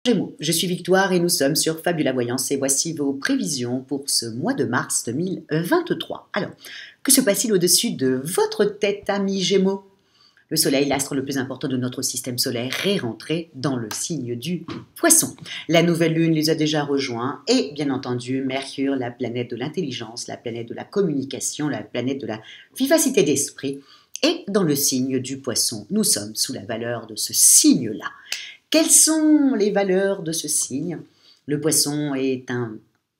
Gémeaux, je suis Victoire et nous sommes sur Fabula Voyance et voici vos prévisions pour ce mois de mars 2023. Alors, que se passe-t-il au-dessus de votre tête, amis Gémeaux? Le Soleil, l'astre le plus important de notre système solaire, est rentré dans le signe du Poisson. La nouvelle lune les a déjà rejoints et, bien entendu, Mercure, la planète de l'intelligence, la planète de la communication, la planète de la vivacité d'esprit, est dans le signe du Poisson. Nous sommes sous la valeur de ce signe-là. Quelles sont les valeurs de ce signe? Le Poisson est un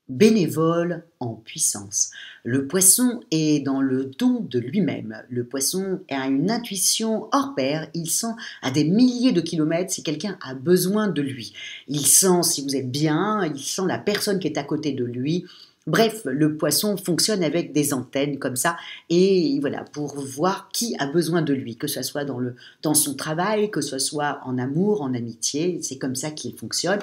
bénévole en puissance. Le Poisson est dans le don de lui-même. Le Poisson a une intuition hors pair. Il sent à des milliers de kilomètres si quelqu'un a besoin de lui. Il sent si vous êtes bien, il sent la personne qui est à côté de lui. Bref, le Poisson fonctionne avec des antennes comme ça, et voilà, pour voir qui a besoin de lui, que ce soit dans son travail, que ce soit en amour, en amitié, c'est comme ça qu'il fonctionne.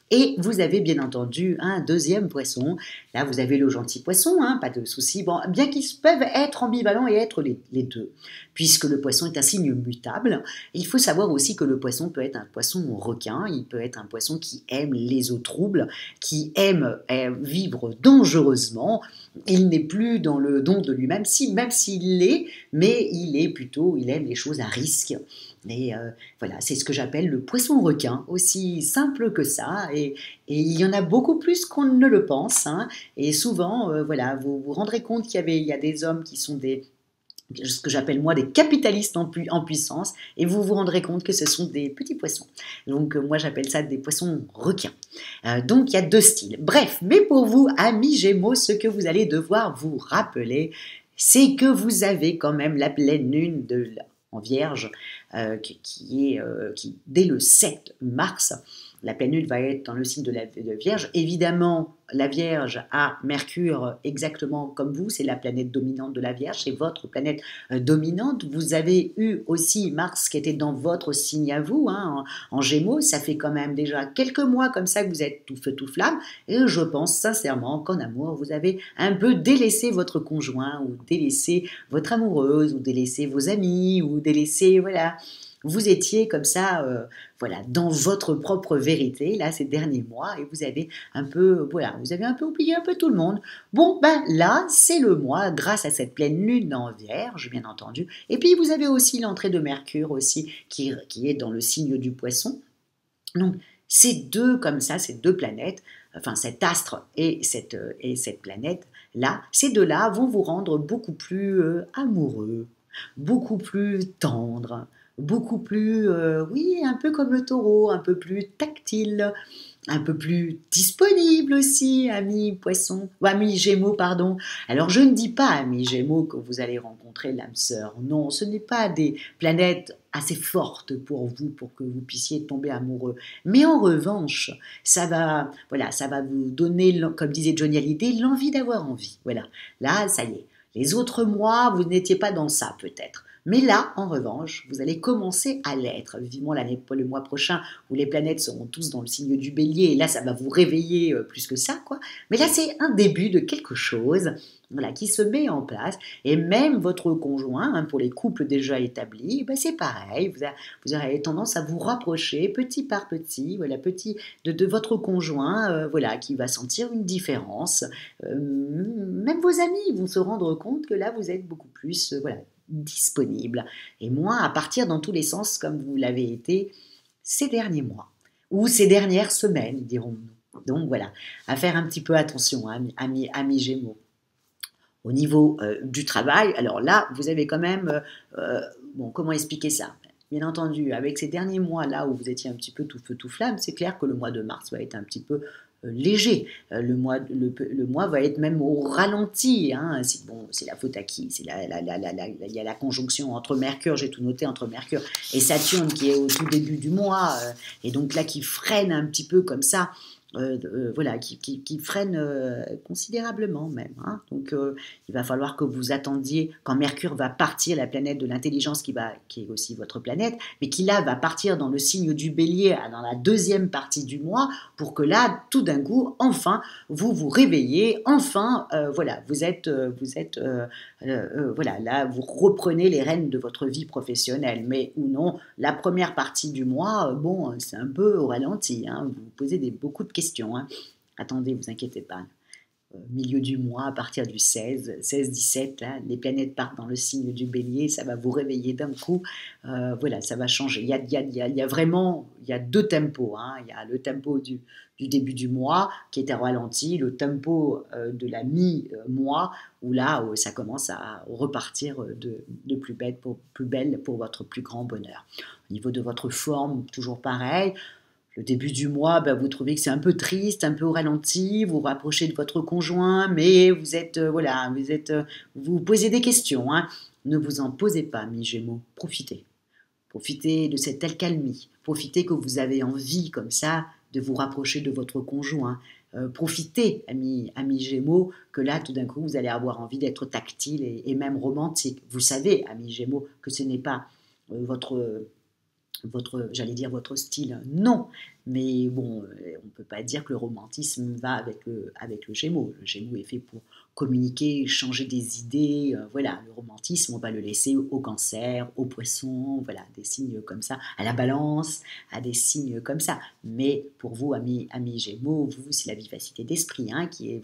Et vous avez bien entendu un deuxième Poisson. Là, vous avez le gentil Poisson, hein, pas de souci. Bon, bien qu'ils peuvent être ambivalents et être les deux, puisque le Poisson est un signe mutable. Il faut savoir aussi que le Poisson peut être un Poisson requin, il peut être un Poisson qui aime les eaux troubles, qui aime vivre dangereusement. Il n'est plus dans le don de lui-même, même s'il l'est, mais il aime les choses à risque. Et voilà, c'est ce que j'appelle le Poisson requin, aussi simple que ça. Et il y en a beaucoup plus qu'on ne le pense. Hein. Et souvent, voilà, vous vous rendrez compte qu'il y a des hommes qui sont ce que j'appelle moi des capitalistes en puissance, et vous vous rendrez compte que ce sont des petits poissons. Donc moi j'appelle ça des poissons requins. Donc il y a deux styles. Bref, mais pour vous, amis Gémeaux, ce que vous allez devoir vous rappeler, c'est que vous avez quand même la pleine lune en Vierge, qui dès le 7 mars, la pleine lune va être dans le signe de la Vierge. Évidemment, la Vierge a Mercure exactement comme vous, c'est la planète dominante de la Vierge, c'est votre planète dominante. Vous avez eu aussi Mars qui était dans votre signe à vous, hein, en Gémeaux. Ça fait quand même déjà quelques mois comme ça que vous êtes tout feu tout flamme, et je pense sincèrement qu'en amour, vous avez un peu délaissé votre conjoint, ou délaissé votre amoureuse, ou délaissé vos amis, ou délaissé, voilà. Vous étiez comme ça, voilà, dans votre propre vérité, là, ces derniers mois, et vous avez un peu, voilà, vous avez un peu oublié un peu tout le monde. Bon, ben là, c'est le mois, grâce à cette pleine lune en Vierge, bien entendu. Et puis, vous avez aussi l'entrée de Mercure aussi, qui est dans le signe du Poisson. Donc, ces deux, comme ça, ces deux planètes, enfin, cet astre et cette planète-là, ces deux-là vont vous rendre beaucoup plus amoureux, beaucoup plus tendre, beaucoup plus, oui, un peu comme le taureau, un peu plus tactile, un peu plus disponible aussi, amis poissons, ou amis Gémeaux, pardon. Alors, je ne dis pas, amis Gémeaux, que vous allez rencontrer l'âme sœur. Non, ce n'est pas des planètes assez fortes pour vous, pour que vous puissiez tomber amoureux. Mais en revanche, ça va vous donner, comme disait Johnny Hallyday, l'envie d'avoir envie. Voilà, là, ça y est. Les autres mois, vous n'étiez pas dans ça, peut-être. Mais là, en revanche, vous allez commencer à l'être. Vivement le mois prochain, où les planètes seront tous dans le signe du Bélier, et là, ça va vous réveiller plus que ça, quoi. Mais là, c'est un début de quelque chose, voilà, qui se met en place. Et même votre conjoint, hein, pour les couples déjà établis, ben c'est pareil. Vous aurez tendance à vous rapprocher petit par petit, voilà, de votre conjoint, voilà, qui va sentir une différence. Même vos amis vont se rendre compte que là, vous êtes beaucoup plus, voilà, disponible, et moins à partir dans tous les sens comme vous l'avez été ces derniers mois, ou ces dernières semaines, dirons-nous. Donc voilà, à faire un petit peu attention, hein, amis Gémeaux. Au niveau du travail, alors là, vous avez quand même, bon, comment expliquer ça? Bien entendu, avec ces derniers mois-là où vous étiez un petit peu tout feu tout flamme, c'est clair que le mois de mars va être un petit peu léger. Le mois va être même au ralenti. Hein. C'est la faute à qui? Il y a la conjonction entre Mercure, j'ai tout noté, entre Mercure et Saturne qui est au tout début du mois, et donc là qui freine un petit peu comme ça voilà, qui freinent considérablement même, hein. Donc il va falloir que vous attendiez quand Mercure va partir, la planète de l'intelligence qui est aussi votre planète, mais qui là va partir dans le signe du Bélier dans la deuxième partie du mois, pour que là, tout d'un coup, enfin, vous vous réveillez, enfin, voilà, voilà, là, vous reprenez les rênes de votre vie professionnelle, mais ou non, la première partie du mois, bon, c'est un peu au ralenti, hein, vous vous posez beaucoup de questions, hein. Attendez, vous inquiétez pas. Milieu du mois, à partir du 16-17, là, les planètes partent dans le signe du Bélier, ça va vous réveiller d'un coup, voilà, ça va changer. Il y a vraiment, il y a deux tempos, hein. Il y a le tempo du début du mois qui est ralenti, le tempo de la mi-mois, où là, ça commence à repartir de plus belle pour votre plus grand bonheur. Au niveau de votre forme, toujours pareil. Le début du mois, ben, vous trouvez que c'est un peu triste, un peu au ralenti, vous vous rapprochez de votre conjoint, mais vous êtes, voilà, vous posez des questions, hein. Ne vous en posez pas, mi-Gémeaux, profitez. Profitez de cette accalmie, profitez que vous avez envie, comme ça, de vous rapprocher de votre conjoint. Profitez, amis Gémeaux, que là, tout d'un coup, vous allez avoir envie d'être tactile et même romantique. Vous savez, amis Gémeaux, que ce n'est pas j'allais dire votre style, non, mais bon, on ne peut pas dire que le romantisme va avec le Gémeaux. Le Gémeaux est fait pour communiquer, changer des idées, voilà, le romantisme, on va le laisser au Cancer, au Poisson, voilà, des signes comme ça, à la Balance, à des signes comme ça. Mais pour vous, amis Gémeaux, vous, c'est la vivacité d'esprit, hein, qui est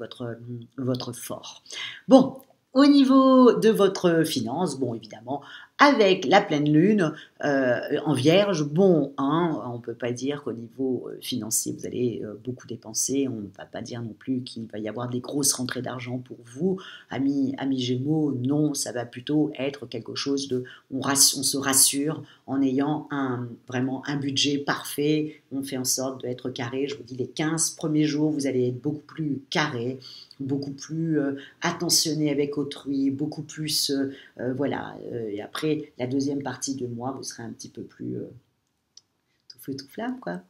votre fort. Bon, au niveau de votre finance, bon, évidemment, avec la pleine lune en Vierge, bon, hein, on ne peut pas dire qu'au niveau financier, vous allez beaucoup dépenser. On ne va pas dire non plus qu'il va y avoir des grosses rentrées d'argent pour vous. Amis Gémeaux, non, ça va plutôt être quelque chose de... On se rassure en ayant vraiment un budget parfait. On fait en sorte d'être carré. Je vous dis, les 15 premiers jours, vous allez être beaucoup plus carré, beaucoup plus attentionné avec autrui, beaucoup plus... voilà. Et après, la deuxième partie de mois, vous serez un petit peu plus tout feu, tout flamme, quoi.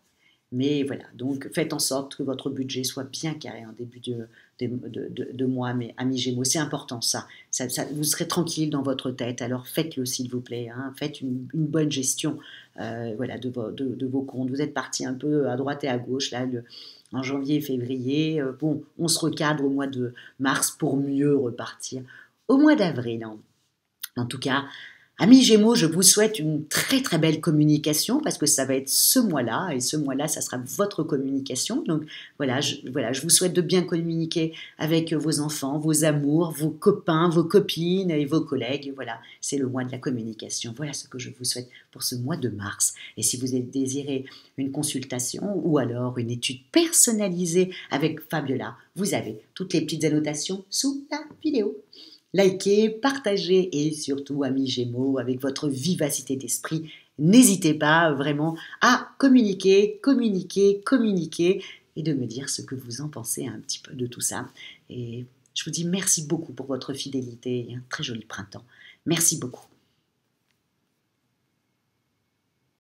Mais voilà, donc faites en sorte que votre budget soit bien carré en début de mois, mes amis Gémeaux. C'est important, ça. Vous serez tranquille dans votre tête, alors faites-le, s'il vous plaît, hein. Faites une bonne gestion voilà, de vos comptes. Vous êtes partis un peu à droite et à gauche, là, en janvier et février. Bon, on se recadre au mois de mars pour mieux repartir au mois d'avril. En tout cas, amis Gémeaux, je vous souhaite une très très belle communication parce que ça va être ce mois-là et ce mois-là, ça sera votre communication. Donc voilà, je vous souhaite de bien communiquer avec vos enfants, vos amours, vos copains, vos copines et vos collègues. Voilà, c'est le mois de la communication. Voilà ce que je vous souhaite pour ce mois de mars. Et si vous désirez une consultation ou alors une étude personnalisée avec Fabiola, vous avez toutes les petites annotations sous la vidéo. Likez, partagez et surtout, amis Gémeaux, avec votre vivacité d'esprit, n'hésitez pas vraiment à communiquer et de me dire ce que vous en pensez un petit peu de tout ça. Et je vous dis merci beaucoup pour votre fidélité et un très joli printemps. Merci beaucoup.